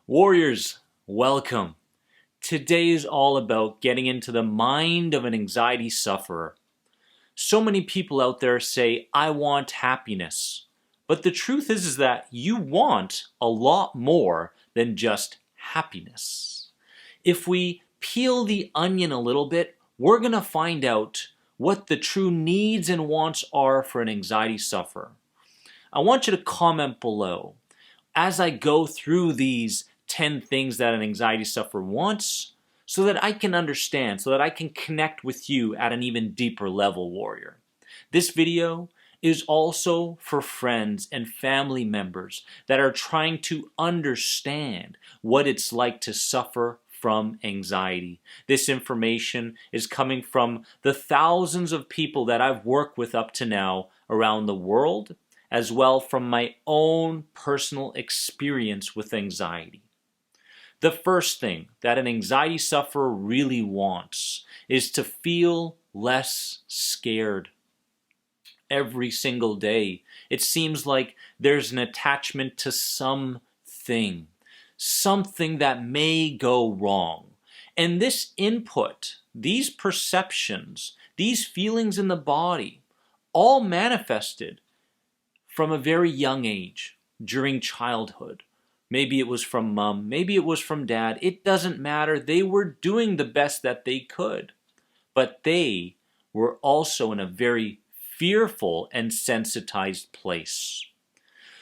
Warriors, welcome. Today is all about getting into the mind of an anxiety sufferer. So many people out there say, I want happiness. But the truth is that you want a lot more than just happiness. If we peel the onion a little bit, we're going to find out what the true needs and wants are for an anxiety sufferer. I want you to comment below. As I go through these 10 things that an anxiety sufferer wants, so that I can understand, so that I can connect with you at an even deeper level, warrior. This video is also for friends and family members that are trying to understand what it's like to suffer from anxiety. This information is coming from the thousands of people that I've worked with up to now around the world, as well from my own personal experience with anxiety. The first thing that an anxiety sufferer really wants is to feel less scared. Every single day, it seems like there's an attachment to something that may go wrong. And this input, these perceptions, these feelings in the body, all manifested from a very young age, during childhood. Maybe it was from mom, maybe it was from dad. It doesn't matter. They were doing the best that they could. But they were also in a very fearful and sensitized place.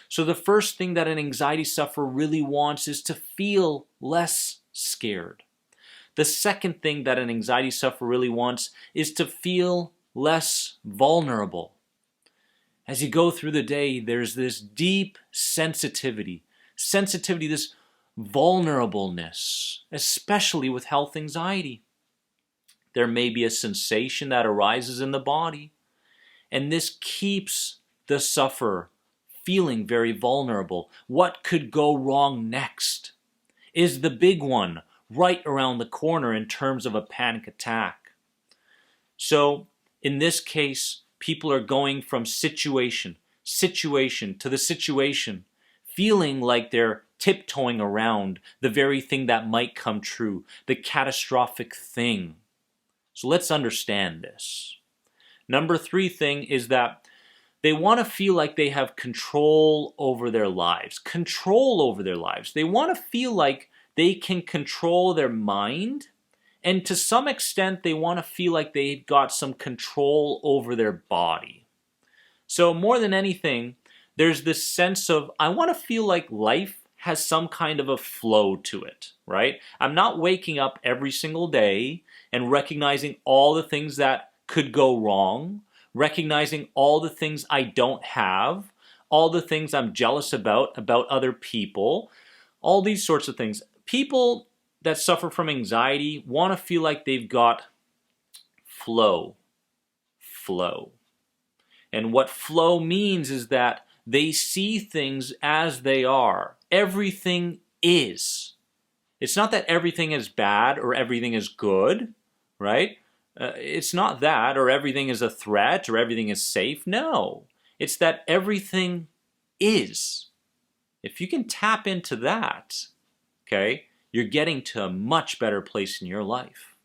So the first thing that an anxiety sufferer really wants is to feel less scared. The second thing that an anxiety sufferer really wants is to feel less vulnerable. As you go through the day, there's this deep sensitivity, this vulnerableness, especially with health anxiety. There may be a sensation that arises in the body, and this keeps the sufferer feeling very vulnerable. What could go wrong next? Is the big one right around the corner in terms of a panic attack? So, in this case, people are going from situation to the situation, feeling like they're tiptoeing around the very thing that might come true, the catastrophic thing. So let's understand this. Number 3 thing is that they want to feel like they have control over their lives. Control over their lives. They want to feel like they can control their mind, and to some extent they want to feel like they've got some control over their body. So more than anything, there's this sense of, I want to feel like life has some kind of a flow to it, right? I'm not waking up every single day and recognizing all the things that could go wrong, recognizing all the things I don't have, all the things I'm jealous about other people, all these sorts of things. People that suffer from anxiety want to feel like they've got flow. And what flow means is that they see things as they are. Everything is. It's not that everything is bad or everything is good, right? It's not that, or everything is a threat or everything is safe. No, it's that everything is. If you can tap into that, okay, you're getting to a much better place in your life.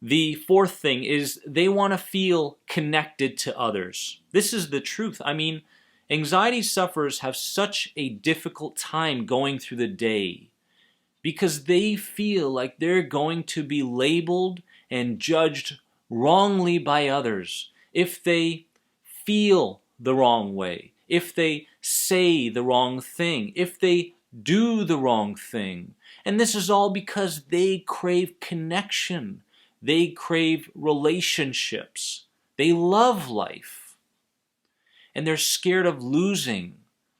The fourth thing is they want to feel connected to others. This is the truth. I mean, anxiety sufferers have such a difficult time going through the day because they feel like they're going to be labeled and judged wrongly by others if they feel the wrong way, if they say the wrong thing, if they do the wrong thing. And this is all because they crave connection. They crave relationships. They love life. And they're scared of losing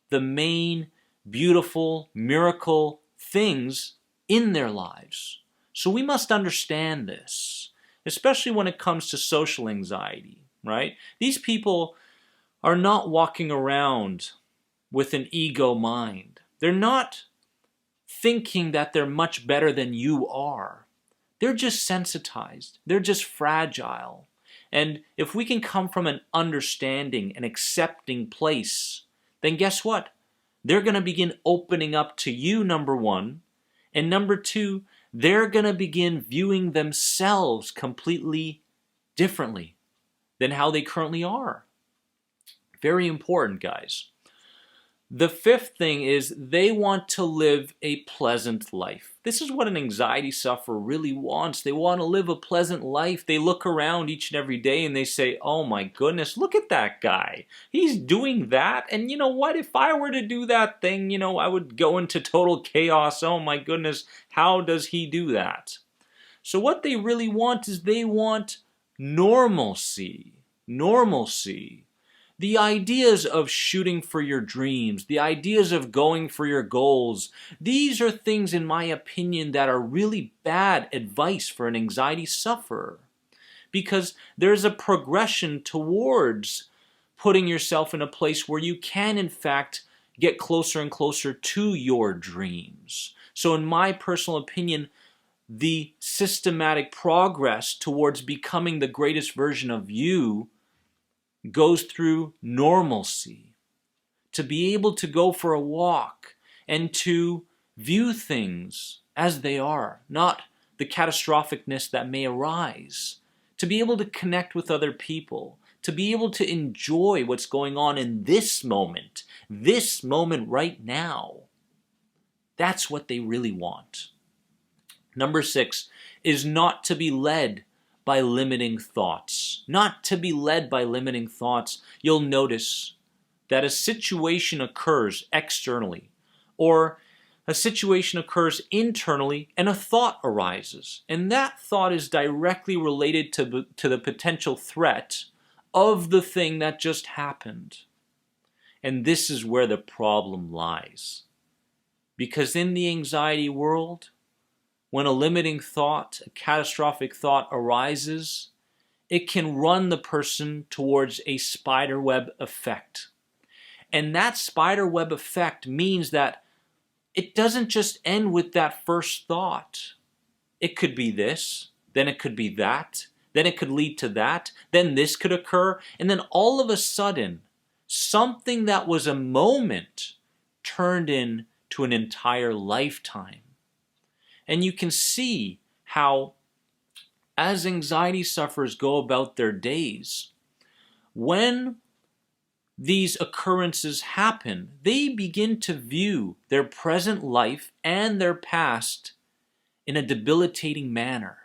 the main, beautiful, miracle things in their lives. So we must understand this, especially when it comes to social anxiety, right? These people are not walking around with an ego mind. They're not thinking that they're much better than you are. They're just sensitized. They're just fragile. And if we can come from an understanding and accepting place, then guess what? They're going to begin opening up to you, number one. And number two, they're going to begin viewing themselves completely differently than how they currently are. Very important, guys. The fifth thing is they want to live a pleasant life. This is what an anxiety sufferer really wants. They want to live a pleasant life. They look around each and every day and they say, oh my goodness, look at that guy. He's doing that. And you know what? If I were to do that thing, I would go into total chaos. Oh my goodness, how does he do that? So what they really want is they want normalcy. Normalcy. The ideas of shooting for your dreams, the ideas of going for your goals, these are things, in my opinion, that are really bad advice for an anxiety sufferer. Because there's a progression towards putting yourself in a place where you can, in fact, get closer and closer to your dreams. So in my personal opinion, the systematic progress towards becoming the greatest version of you goes through normalcy. To be able to go for a walk and to view things as they are, not the catastrophicness that may arise. To be able to connect with other people. To be able to enjoy what's going on in this moment right now. That's what they really want. Number 6 is not to be led by limiting thoughts. Not to be led by limiting thoughts. You'll notice that a situation occurs externally, or a situation occurs internally and a thought arises. And that thought is directly related to the potential threat of the thing that just happened. And this is where the problem lies. Because in the anxiety world, when a limiting thought, a catastrophic thought arises, it can run the person towards a spiderweb effect. And that spiderweb effect means that it doesn't just end with that first thought. It could be this, then it could be that, then it could lead to that, then this could occur, and then all of a sudden, something that was a moment turned into an entire lifetime. And you can see how, as anxiety sufferers go about their days, when these occurrences happen, they begin to view their present life and their past in a debilitating manner.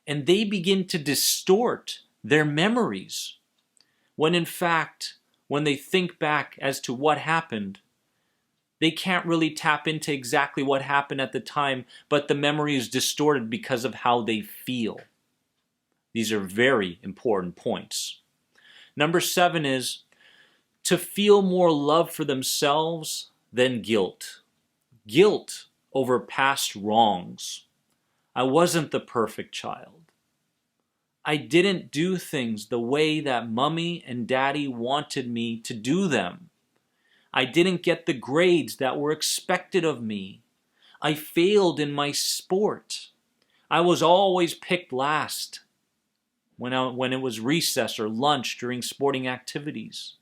And they begin to distort their memories, when in fact, when they think back as to what happened, they can't really tap into exactly what happened at the time, but the memory is distorted because of how they feel. These are very important points. Number 7 is to feel more love for themselves than guilt. Guilt over past wrongs. I wasn't the perfect child. I didn't do things the way that mommy and daddy wanted me to do them. I didn't get the grades that were expected of me. I failed in my sport. I was always picked last when it was recess or lunch during sporting activities.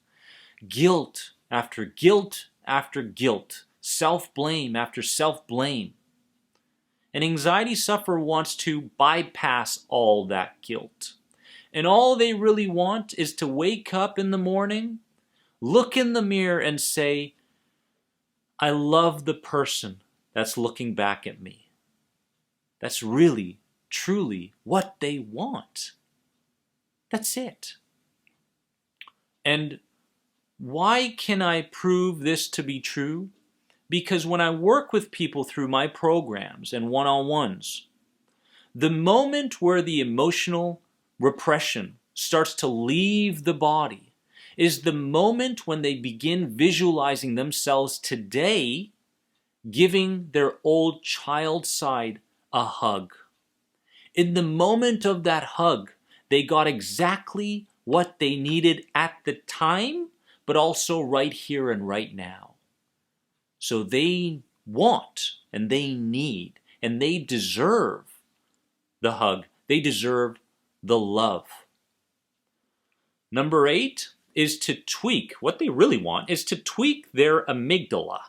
Guilt after guilt after guilt. Self-blame after self-blame. An anxiety sufferer wants to bypass all that guilt. And all they really want is to wake up in the morning, look in the mirror and say, I love the person that's looking back at me. That's really, truly what they want. That's it. And why can I prove this to be true? Because when I work with people through my programs and one-on-ones, the moment where the emotional repression starts to leave the body is the moment when they begin visualizing themselves today giving their old child side a hug. In the moment of that hug, they got exactly what they needed at the time, but also right here and right now. So they want, and they need, and they deserve the hug. They deserve the love. Number 8 is to tweak. What they really want is to tweak their amygdala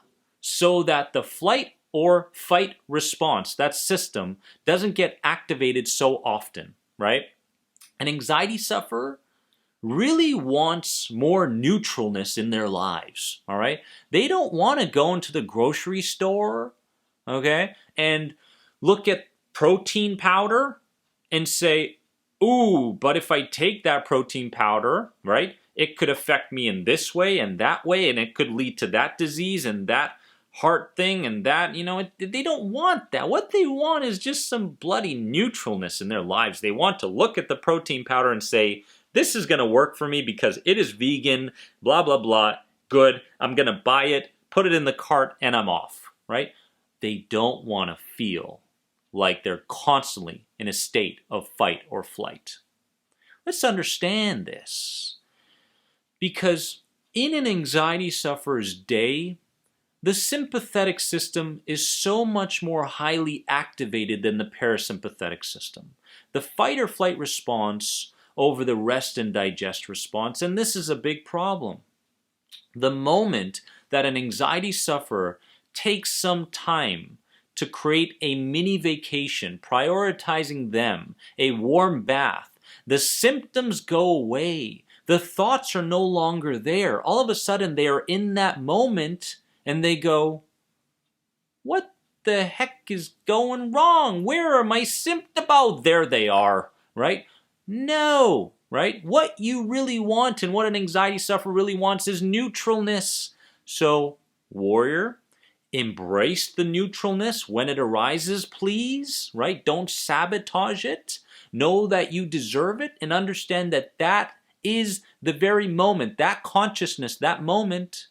so that the flight or fight response, that system, doesn't get activated so often, right? An anxiety sufferer really wants more neutralness in their lives, all right? They don't want to go into the grocery store, okay, and look at protein powder and say, ooh, but if I take that protein powder, right, it could affect me in this way, and it could lead to that disease and that heart thing and that, they don't want that. What they want is just some bloody neutralness in their lives. They want to look at the protein powder and say, this is going to work for me because it is vegan, blah, blah, blah, good, I'm going to buy it, put it in the cart, and I'm off, right? They don't want to feel like they're constantly in a state of fight or flight. Let's understand this. Because in an anxiety sufferer's day, the sympathetic system is so much more highly activated than the parasympathetic system. The fight or flight response over the rest and digest response, and this is a big problem. The moment that an anxiety sufferer takes some time to create a mini vacation, prioritizing them, a warm bath, the symptoms go away. The thoughts are no longer there. All of a sudden, they are in that moment and they go, what the heck is going wrong? Where are my symptoms? Oh, there they are, right? No, right? What you really want and what an anxiety sufferer really wants is neutralness. So, warrior, embrace the neutralness when it arises, please, right? Don't sabotage it. Know that you deserve it and understand that that is the very moment, that consciousness, that moment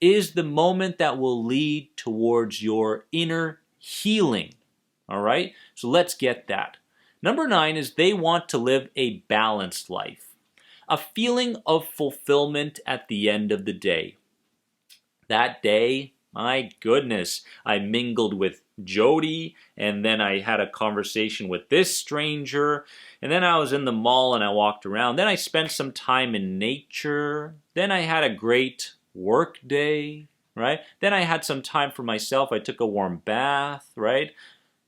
is the moment that will lead towards your inner healing, all right? So let's get that. Number 9 is they want to live a balanced life, a feeling of fulfillment at the end of the day. That day, my goodness, I mingled with Jody, and then I had a conversation with this stranger, and then I was in the mall and I walked around. Then I spent some time in nature. Then I had a great work day, right? Then I had some time for myself. I took a warm bath, right?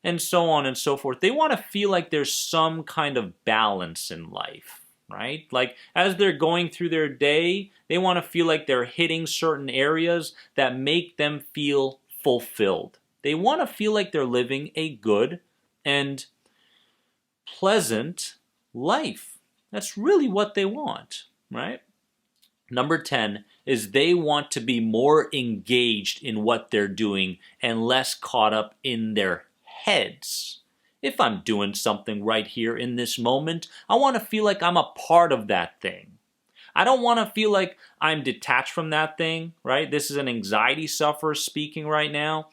And so on and so forth. They want to feel like there's some kind of balance in life, right? Like as they're going through their day, they want to feel like they're hitting certain areas that make them feel fulfilled. They want to feel like they're living a good and pleasant life. That's really what they want, right? Number 10 is they want to be more engaged in what they're doing and less caught up in their heads. If I'm doing something right here in this moment, I want to feel like I'm a part of that thing. I don't want to feel like I'm detached from that thing, right? This is an anxiety sufferer speaking right now.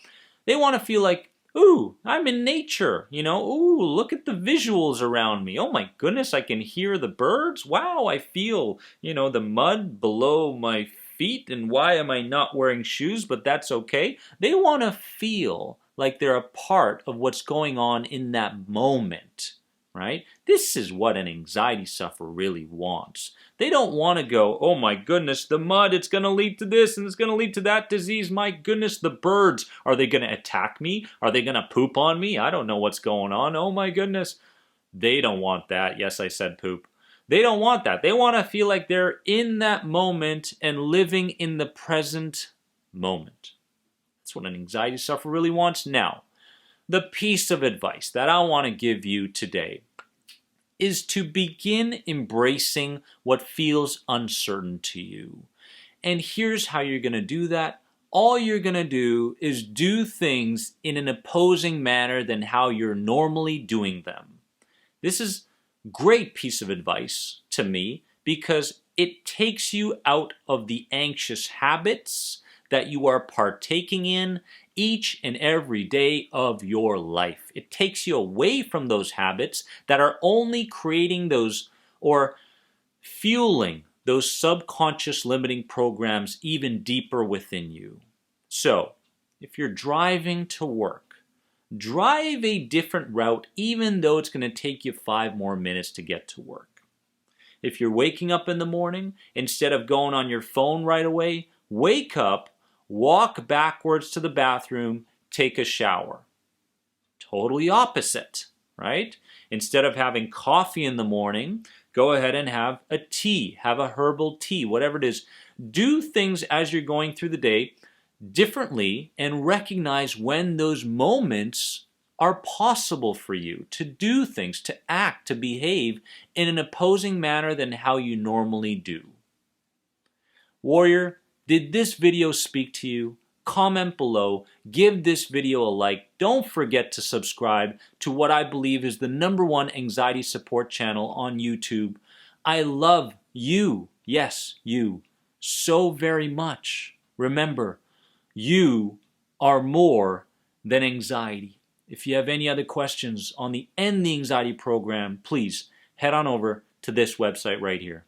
They want to feel like, ooh, I'm in nature, ooh, look at the visuals around me. Oh my goodness, I can hear the birds. Wow, I feel, the mud below my feet, and why am I not wearing shoes? But that's okay. They want to feel like they're a part of what's going on in that moment, right? This is what an anxiety sufferer really wants. They don't want to go, oh my goodness, the mud, it's going to lead to this and it's going to lead to that disease. My goodness, the birds, are they going to attack me? Are they going to poop on me? I don't know what's going on. Oh my goodness. They don't want that. Yes, I said poop. They don't want that. They want to feel like they're in that moment and living in the present moment. That's what an anxiety sufferer really wants. Now, the piece of advice that I want to give you today is to begin embracing what feels uncertain to you. And here's how you're going to do that. All you're going to do is do things in an opposing manner than how you're normally doing them. This is a great piece of advice to me because it takes you out of the anxious habits that you are partaking in each and every day of your life. It takes you away from those habits that are only creating those or fueling those subconscious limiting programs even deeper within you. So, if you're driving to work, drive a different route even though it's going to take you 5 more minutes to get to work. If you're waking up in the morning, instead of going on your phone right away, wake up, walk backwards to the bathroom, take a shower. Totally opposite, right? Instead of having coffee in the morning, go ahead and have a tea, have a herbal tea, whatever it is. Do things as you're going through the day differently and recognize when those moments are possible for you to do things, to act, to behave in an opposing manner than how you normally do. Warrior, did this video speak to you? Comment below, give this video a like. Don't forget to subscribe to what I believe is the #1 anxiety support channel on YouTube. I love you, yes, you, so very much. Remember, you are more than anxiety. If you have any other questions on the End the Anxiety program, please head on over to this website right here.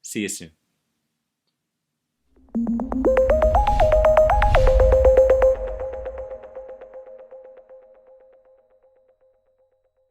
See you soon.